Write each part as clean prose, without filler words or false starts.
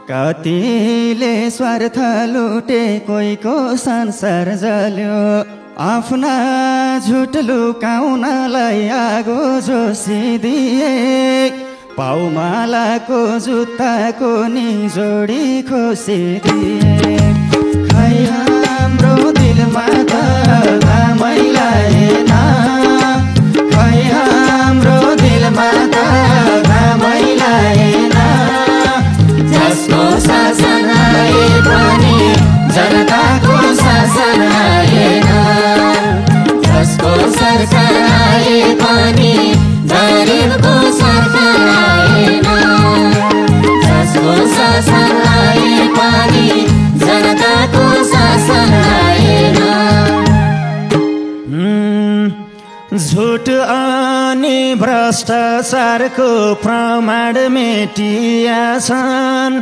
कतिले स्वार्थ लुटे कोहीको संसार जल्यो आफ्ना झुट लुकाउनलाई आगो जोसिदिए पाउमालाको जुत्ताको नि जोडी खोसिदिए खै हाम्रो दिलमा त घामै लागेन खै हाम्रो दिलमा त घामै लागेन जसको शासन आए पनि जनताको शासन आएन जसको सरकार आए पनि गरिबको सरकार आएन जसको शासन आए पनि जनताको शासन आएन झुट अनि भ्रष्टाचारको प्रमाण मेटिया छन्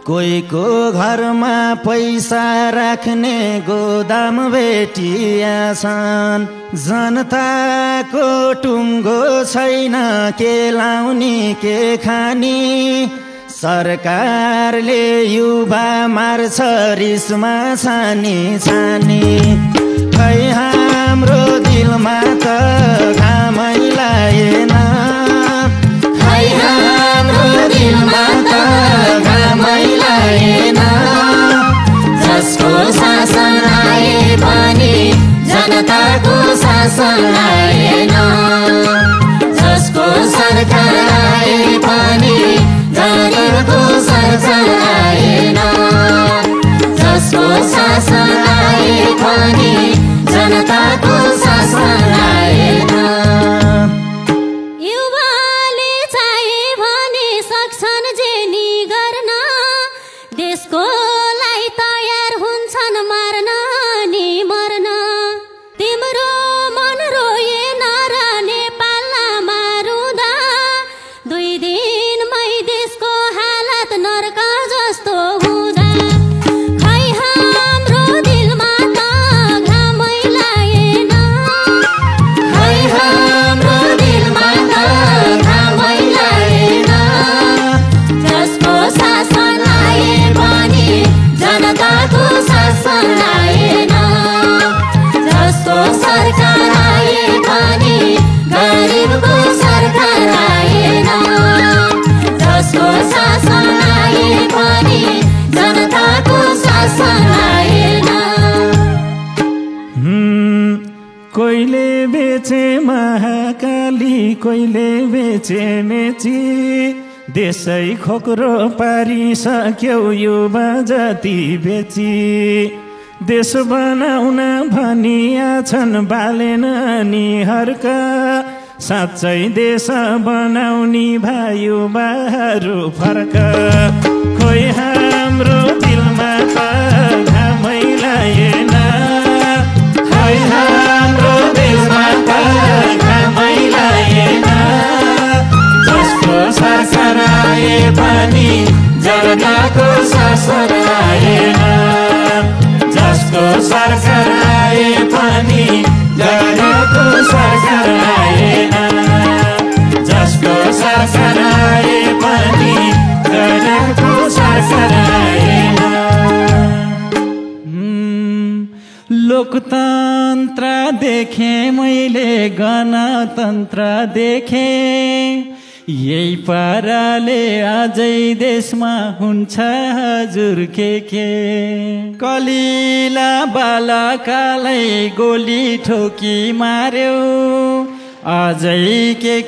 कोहीको घरमा पैसा राख्ने गोदाम भेटिया छन् जनताको टुङ्गो छैन के लाउने के खाने सरकारले युवा मार्छ रिसमा छानी छानी खै हाम्रो दिलमा त घामै लागेन खै हाम्रो दिलमा त घामै लागेन जसको शासन आए पनि जनताको शासन आएन जसको सरकार आए पनि गरिबको सरकार आएन जसको शासन आए पनि जनताको शासन आएन युवाले चाहे भने सक्छन् जेनी गर्न देशको लागि तयार हुन्छन् मार्न नि मर्न तिम्रो मन रोएन र नेपालमा रुँदा 2 दिनमै देशको हालत नर्क जस्तो हुँदा खै हाम्रो दिलमा त घामै लागेन खै हाम्रो दिलमा त घामै लागेन जसको शासन आए पनि जनताको शासन आएन जसको सरकार आए पनि गरिबको सरकार आएन जसको शासन आए पनि जनताको शासन आएन कोहीले बेचे महाकाली कोहीले बेचे मेची देशै खोक्रो पारिसक्यौ युवा जति बेची देश बनाउन भनिया छन् बालेन नि हर्क साँच्चै देश बनाउने भाइ बाहरू फर्क खोइ हाम्रो दिलमा त घामै लागेन खोइ हाम्रो दिलमा त घामै लागेन जसको सरकार आए पनि जनताको शासन आएन जसको सरकार आए पनि जनताको सरकार आएन जसको सरकार आए पनि जनताको सरकार आएन लोकतन्त्र देखे मैले गणतन्त्र देखे यही पाराले अझै देशमा हुन्छ हजुर के कलिला बालकालाई गोली ठोकी मार्यो अझै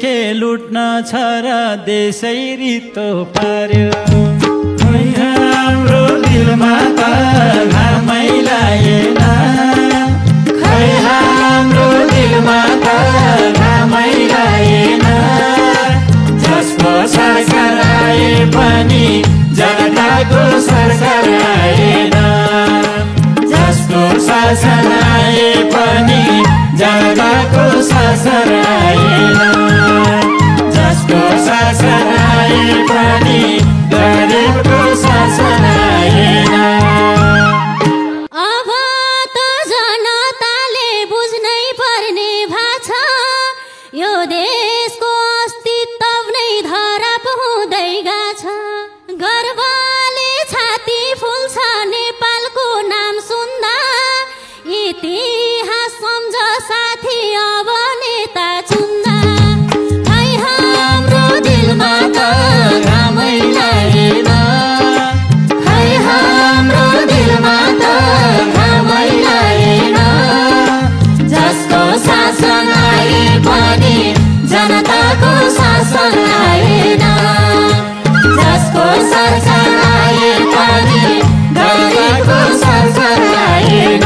के लुट्न छ र देशै रित्तो पार्यो हाम्रो दिलमा त घामै लागेन खै हाम्रो दिलमा त घामै लागेन जसको सरकार आए पनि जनताको सरकार आएन जसको शासन आए पनि जनताको शासन आएन जसको शासन आए पनि गरिबको शासन आएन अब त जनताले बुझ्नै पर्ने भाछ यो देशको अस्तित्व नै धराप हुँदै गछ गर्वले छाती फुल्छ नेपालको नाम सुन्दा इतिहास सम्झ साथी अब नेता चुन्दा खै हाम्रो दिलमा त घामै लागेन खै हाम्रो दिलमा त घामै लागेन जसको शासन आए पनि जनताको शासन आएन जसको सरकार आए पनि गरिबको सरकार आएन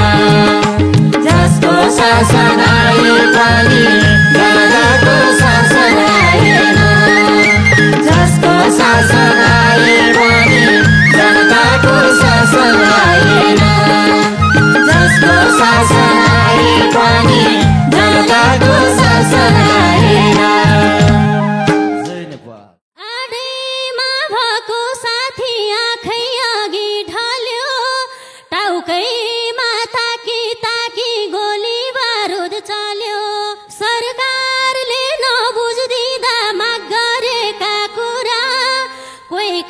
जसको शासन आए पनि जनताको शासन आएन जसको शासन आए पनि जनताको शासन आएन जसको शासन आए पनि जनताको शासन आएन आडैमा भएको साथी आँखै अघि ढल्यो टाउकैमा ताकी ताकी गोली बारुद चल्यो सरकारले नबुझिदिँदा माग गरेका कुरा कोही